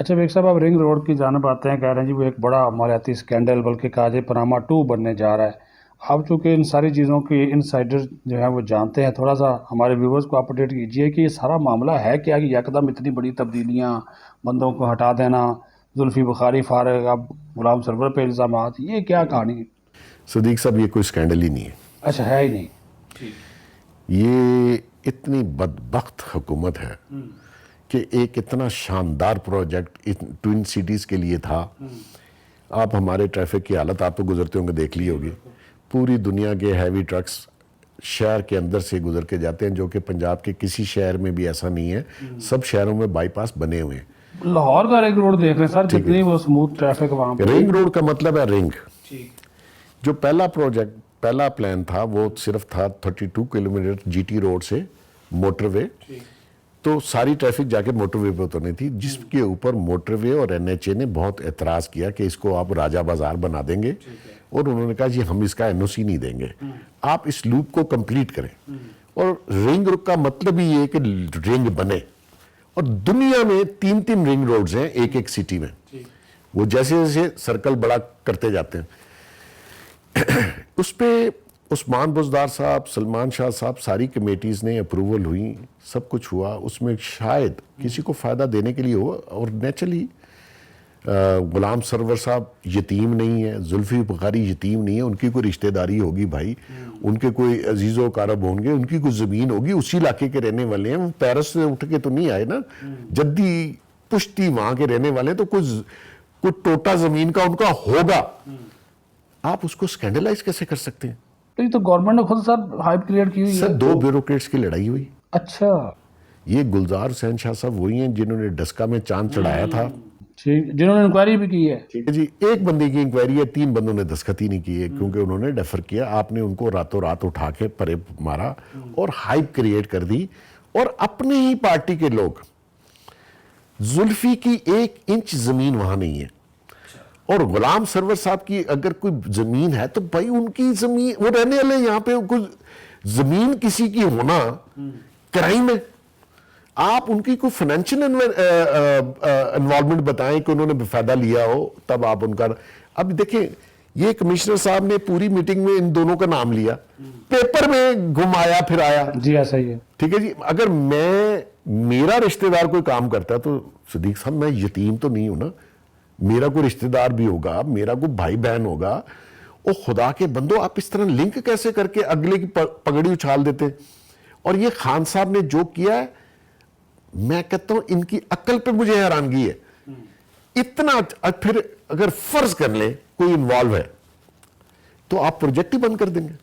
اچھا بیگ صاحب، آپ رنگ روڈ کی جانب آتے ہیں، کہہ رہے ہیں جی وہ ایک بڑا مالیاتی اسکینڈل، بلکہ کہا جائے پاناما 2 بننے جا رہا ہے۔ آپ چونکہ ان ساری چیزوں کی انسائڈر جو ہے وہ جانتے ہیں، تھوڑا سا ہمارے ویورز کو اپڈیٹ کیجئے کہ یہ سارا معاملہ ہے کیا، کہ یکدم اتنی بڑی تبدیلیاں، بندوں کو ہٹا دینا، زلفی بخاری فارغ، اب غلام سرور پہ الزامات، یہ کیا کہانی ہے؟ صدیق صاحب، یہ کوئی اسکینڈل ہی نہیں ہے۔ اچھا، ہے ہی نہیں؟ یہ اتنی بدبخت حکومت ہے کہ ایک اتنا شاندار پروجیکٹ ٹوئن سٹیز کے لیے تھا۔ آپ ہمارے ٹریفک کی حالت آپ تو گزرتے ہوں گے، دیکھ لی ہوگی۔ پوری دنیا کے ہیوی ٹرکس شہر کے اندر سے گزر کے جاتے ہیں، جو کہ پنجاب کے کسی شہر میں بھی ایسا نہیں ہے۔ سب شہروں میں بائی پاس بنے ہوئے ہیں۔ لاہور کا رنگ روڈ دیکھ رہے ہیں سر، کتنی وہ سموتھ ٹریفک وہاں پہ۔ رنگ روڈ کا مطلب ہے رنگ۔ جو پہلا پلان تھا وہ صرف تھا 32 کلومیٹر جی ٹی روڈ سے موٹر وے، تو ساری ٹریفک جا کے موٹر وے پہ اترنی تھی، جس کے اوپر موٹر وے اور این ایچ اے نے بہت اعتراض کیا کہ اس کو آپ راجہ بازار بنا دیں گے، اور انہوں نے کہا جی ہم اس کا این او سی نہیں دیں گے، آپ اس لوپ کو کمپلیٹ کریں۔ اور رنگ کا مطلب ہی یہ کہ رنگ بنے، اور دنیا میں 3 رنگ روڈز ہیں ایک سٹی میں، وہ جیسے جیسے سرکل بڑا کرتے جاتے ہیں۔ اس پہ عثمان بزدار صاحب، سلمان شاہ صاحب، ساری کمیٹیز نے اپروول ہوئی، سب کچھ ہوا، اس میں شاید کسی کو فائدہ دینے کے لیے ہوا، اور نیچرلی غلام سرور صاحب یتیم نہیں ہے، زلفی بخاری یتیم نہیں ہے، ان کی کوئی رشتہ داری ہوگی بھائی، ان کے کوئی عزیز و اقارب ہوں گے، ان کی کوئی زمین ہوگی، اسی علاقے کے رہنے والے ہیں، وہ پیرس سے اٹھ کے تو نہیں آئے نا، جدی پشتی وہاں کے رہنے والے ہیں، تو کوئی ٹوٹا زمین کا ان کا ہوگا۔ آپ اس کو سکینڈلائز کیسے کر سکتے ہیں؟ تو گورنمنٹ نے خود سر ہائپ کریٹ کی ہوئی ہے۔ سر 2 بیوروکریٹس کی لڑائی ہوئی۔ اچھا، یہ گلزار حسین شاہ صاحب وہی ہیں جنہوں نے ڈسکا میں چاند چڑھایا تھا، جنہوں نے انکوائری بھی کی ہے۔ جی، ایک بندے کی انکوائری ہے، 3 بندوں نے دستخط ہی نہیں کیے، کیونکہ انہوں نے ڈیفر کیا۔ آپ نے ان کو راتوں رات اٹھا کے پرے مارا اور ہائپ کریٹ کر دی، اور اپنے ہی پارٹی کے لوگ، زلفی کی 1 انچ زمین وہاں نہیں ہے، اور غلام سرور صاحب کی اگر کوئی زمین ہے تو بھائی ان کی زمین، وہ رہنے والے یہاں پہ، کوئی زمین کسی کی ہونا کرائم ہے۔ آپ ان کی کوئی فائنینشیل انوالومنٹ بتائیں کہ انہوں نے فائدہ لیا ہو، تب آپ ان کا۔ اب دیکھیں، یہ کمشنر صاحب نے پوری میٹنگ میں ان دونوں کا نام لیا، پیپر میں گھمایا پھر آیا۔ جی ایسا ہی ہے۔ ٹھیک ہے جی، اگر میرا رشتہ دار کوئی کام کرتا ہے تو صدیق صاحب میں یتیم تو نہیں ہوں نا، میرا کوئی رشتہ دار بھی ہوگا، میرا کوئی بھائی بہن ہوگا۔ او خدا کے بندو، آپ اس طرح لنک کیسے کر کے اگلے کی پگڑی اچھال دیتے؟ اور یہ خان صاحب نے جو کیا ہے، میں کہتا ہوں ان کی عقل پہ مجھے حیرانگی ہے۔ اتنا پھر اگر فرض کر لیں کوئی انوالو ہے تو آپ پروجیکٹ ہی بند کر دیں گے۔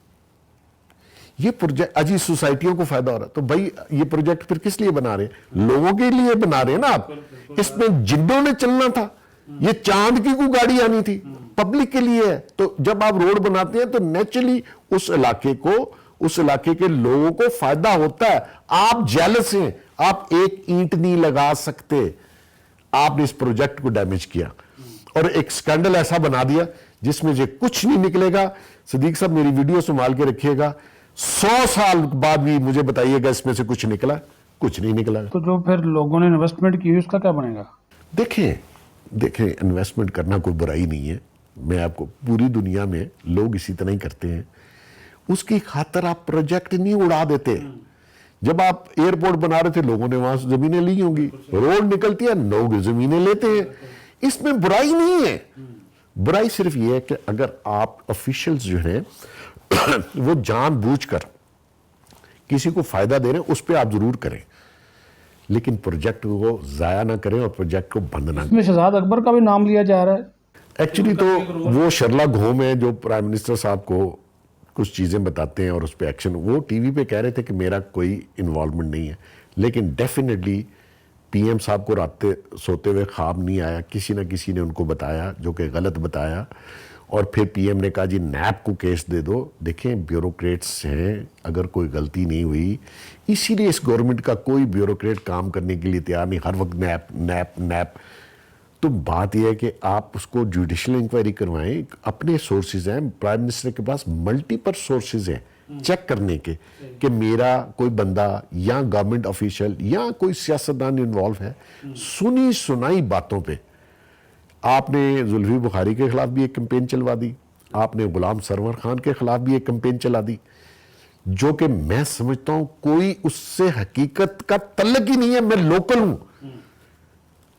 یہ پروجیکٹ اجی سوسائٹیوں کو فائدہ ہو رہا ہے، تو بھائی یہ پروجیکٹ پھر کس لیے بنا رہے ہیں؟ لوگوں کے لیے بنا رہے ہیں نا آپ۔ اس میں جنوں نے چلنا تھا، یہ چاند کی کوئی گاڑی آنی تھی، پبلک کے لیے ہے۔ تو جب آپ روڈ بناتے ہیں تو نیچرلی اس علاقے کو، اس علاقے کے لوگوں کو فائدہ ہوتا ہے۔ آپ جیلس ہیں، آپ 1 اینٹ نہیں لگا سکتے، آپ نے اس پروجیکٹ کو ڈیمیج کیا اور ایک سکینڈل ایسا بنا دیا جس میں سے کچھ نہیں نکلے گا۔ صدیق صاحب میری ویڈیو سنبھال کے رکھیے گا، 100 سال بعد بھی مجھے بتائیے گا اس میں سے کچھ نکلا؟ کچھ نہیں نکلا۔ تو جو پھر لوگوں نے انویسٹمنٹ کی اس کا کیا بنے گا؟ دیکھیں انویسٹمنٹ کرنا کوئی برائی نہیں ہے، میں آپ کو، پوری دنیا میں لوگ اسی طرح ہی کرتے ہیں۔ اس کی خاطر آپ پروجیکٹ نہیں اڑا دیتے۔ جب آپ ایئرپورٹ بنا رہے تھے لوگوں نے وہاں زمینیں لی ہوں گی، روڈ نکلتی ہے لوگ زمینیں لیتے ہیں، اس میں برائی نہیں ہے۔ برائی صرف یہ ہے کہ اگر آپ آفیشلز جو ہیں وہ جان بوجھ کر کسی کو فائدہ دے رہے ہیں، اس پہ آپ ضرور کریں، لیکن پروجیکٹ کو ضائع نہ کریں اور پروجیکٹ کو بند نہ اس میں شہزاد اکبر کا بھی نام لیا جا رہا ہے۔ ایکچولی تو وہ شرلاک ہوم ہے جو پرائم منسٹر صاحب کو کچھ چیزیں بتاتے ہیں اور اس پہ ایکشن، وہ ٹی وی پہ کہہ رہے تھے کہ میرا کوئی انوالومنٹ نہیں ہے، لیکن ڈیفینیٹلی پی ایم صاحب کو رات سوتے ہوئے خواب نہیں آیا، کسی نہ کسی نے ان کو بتایا جو کہ غلط بتایا، اور پھر پی ایم نے کہا جی نیب کو کیس دے دو۔ دیکھیں بیوروکریٹس ہیں، اگر کوئی غلطی نہیں ہوئی، اسی لیے اس گورنمنٹ کا کوئی بیوروکریٹ کام کرنے کے لیے تیار نہیں، ہر وقت نیب۔ تو بات یہ ہے کہ آپ اس کو جوڈیشل انکوائری کروائیں، اپنے سورسز ہیں، پرائم منسٹر کے پاس ملٹیپل سورسز ہیں چیک کرنے کے کہ میرا کوئی بندہ یا گورنمنٹ آفیشل یا کوئی سیاستدان انوالو ہے. سنی سنائی باتوں پہ آپ نے زلفی بخاری کے خلاف بھی ایک کمپین چلوا دی, آپ نے غلام سرور خان کے خلاف بھی ایک کمپین چلا دی, جو کہ میں سمجھتا ہوں کوئی اس سے حقیقت کا تعلق ہی نہیں ہے. میں لوکل ہوں,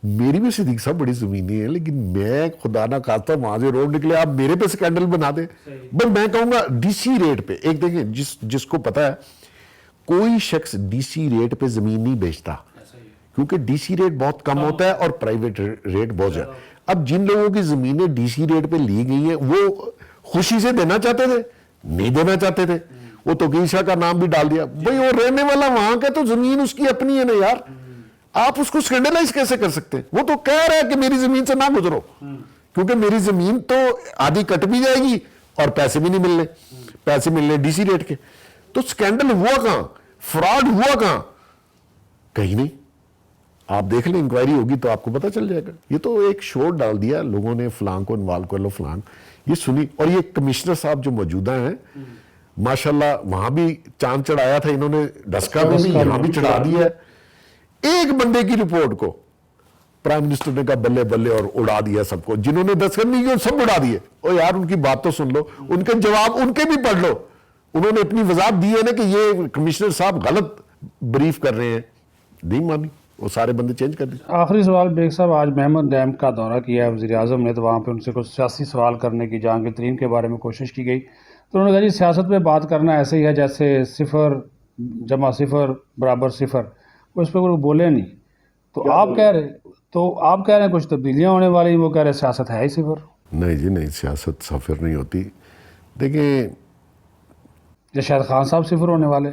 میری بھی صدیق صاحب بڑی زمینی ہے, لیکن میں خدا نہ خواستہ وہاں سے روڈ نکلے آپ میرے پہ سکینڈل بنا دیں. بس میں کہوں گا ڈی سی ریٹ پہ, ایک دیکھیں جس کو پتا ہے کوئی شخص ڈی سی ریٹ پہ زمین نہیں بیچتا, کیونکہ ڈی سی ریٹ بہت کم ہوتا ہے اور پرائیویٹ ریٹ بہت زیادہ. اب جن لوگوں کی زمینیں ڈی سی ریٹ پہ لی گئی ہیں وہ خوشی سے دینا چاہتے تھے, نہیں دینا چاہتے تھے, وہ توقیر شاہ کا نام بھی ڈال دیا. بھئی وہ رہنے والا وہاں کا, تو زمین اس کی اپنی ہے نا یار, آپ اس کو سکینڈلائز کیسے کر سکتے ہیں؟ وہ تو کہہ رہا ہے کہ میری زمین سے نہ گزرو, کیونکہ میری زمین تو آدھی کٹ بھی جائے گی اور پیسے بھی نہیں ملنے, پیسے ملنے ڈی سی ریٹ کے. تو سکینڈل ہوا کہاں, فراڈ ہوا کہاں؟ کہیں نہیں. آپ دیکھ لیں, انکوائری ہوگی تو آپ کو پتہ چل جائے گا. یہ تو ایک شور ڈال دیا لوگوں نے, فلان کو انوالو کر لو فلان, یہ سنی. اور یہ کمشنر صاحب جو موجودہ ہیں ماشاءاللہ, وہاں بھی چاند چڑھایا تھا انہوں نے, ڈسکا میں بھی, یہاں بھی چڑھا دیا ہے. ایک بندے کی رپورٹ کو پرائم منسٹر نے کہا بلے بلے اور اڑا دیا سب کو. جنہوں نے دستخط نہیں کیے سب اڑا دیے. او یار ان کی بات تو سن لو, ان کے جواب ان کے بھی پڑھ لو. انہوں نے اپنی وضاحت دی ہے نا کہ یہ کمشنر صاحب غلط بریف کر رہے ہیں, نہیں مانی, وہ سارے بندے چینج کر دی. آخری سوال بیگ صاحب, آج محمد ڈیم کا دورہ کیا ہے وزیر اعظم نے, تو وہاں پہ ان سے کچھ سیاسی سوال کرنے کی جہانگیر ترین کے بارے میں کوشش کی گئی, تو انہوں نے کہا جی سیاست پہ بات کرنا ایسے ہی ہے جیسے 0 + 0 = 0, وہ اس پہ کوئی بولے نہیں. تو آپ کہہ رہے ہیں کچھ تبدیلیاں ہونے والی, وہ کہہ رہے ہیں سیاست ہے ہی 0. نہیں جی نہیں, سیاست 0 نہیں ہوتی. دیکھیں یا شاید خان صاحب 0 ہونے والے.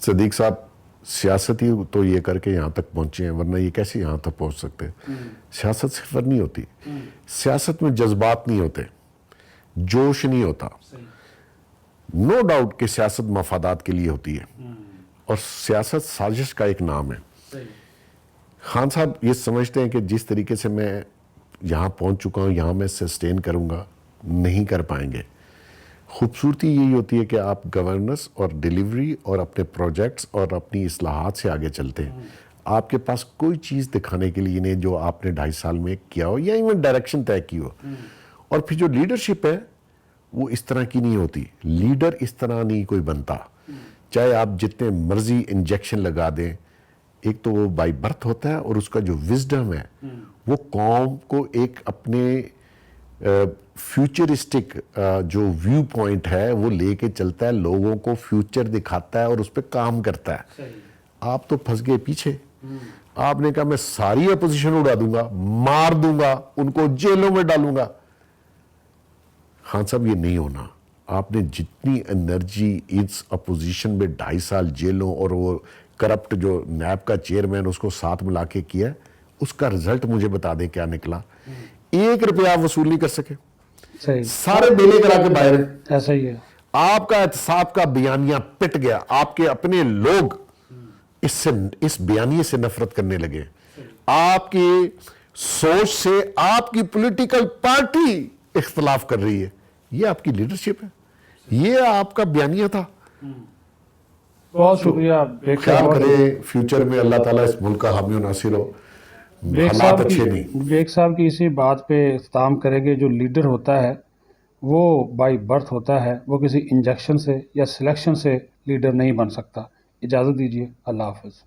صدیق صاحب سیاست ہی تو یہ کر کے یہاں تک پہنچے ہیں, ورنہ یہ کیسے یہاں تک پہنچ سکتے. سیاست 0 نہیں ہوتی. سیاست میں جذبات نہیں ہوتے, جوش نہیں ہوتا. نو ڈاؤٹ کہ سیاست مفادات کے لیے ہوتی ہے, اور سیاست سازش کا ایک نام ہے. خان صاحب یہ سمجھتے ہیں کہ جس طریقے سے میں یہاں پہنچ چکا ہوں یہاں میں سسٹین کروں گا, نہیں کر پائیں گے. خوبصورتی یہی ہوتی ہے کہ آپ گورننس اور ڈیلیوری اور اپنے پروجیکٹس اور اپنی اصلاحات سے آگے چلتے ہیں. آپ کے پاس کوئی چیز دکھانے کے لیے نہیں جو آپ نے 2.5 سال میں کیا ہو یا ایون ڈائریکشن طے کی ہو. اور پھر جو لیڈرشپ ہے وہ اس طرح کی نہیں ہوتی. لیڈر اس طرح نہیں کوئی بنتا, چاہے آپ جتنے مرضی انجیکشن لگا دیں. ایک تو وہ بائی برتھ ہوتا ہے, اور اس کا جو وزڈم ہے وہ قوم کو ایک اپنے فیوچرسٹک جو ویو پوائنٹ ہے وہ لے کے چلتا ہے, لوگوں کو فیوچر دکھاتا ہے اور اس پہ کام کرتا ہے. آپ تو پھنس گئے پیچھے. آپ نے کہا میں ساری اپوزیشن اڑا دوں گا, مار دوں گا, ان کو جیلوں میں ڈالوں گا. خان صاحب یہ نہیں ہونا. آپ نے جتنی انرجی اس اپوزیشن میں 2.5 سال جیلوں اور وہ کرپٹ جو نیب کا چیئرمین اس کو ساتھ ملا کے کیا, اس کا رزلٹ مجھے بتا دیں کیا نکلا. 1 روپیہ آپ وصول نہیں کر سکے, سارے بیلے کرا کے باہر. ایسا ہی ہے. آپ کا احتساب کا بیانیہ پٹ گیا, آپ کے اپنے لوگ اس بیانیے سے نفرت کرنے لگے. آپ کی سوچ سے آپ کی پولیٹیکل پارٹی اختلاف کر رہی ہے. یہ آپ کی لیڈرشپ ہے, یہ آپ کا بیانیہ تھا. بہت شکریہ. خیال کرے فیوچر میں اللہ تعالیٰ اس ملک کا حامی و ناصر ہو. حالات اچھے نہیں. بیگ صاحب کی اسی بات پہ اختتام کریں گے. جو لیڈر ہوتا ہے وہ بائی برتھ ہوتا ہے, وہ کسی انجیکشن سے یا سلیکشن سے لیڈر نہیں بن سکتا. اجازت دیجیے, اللہ حافظ.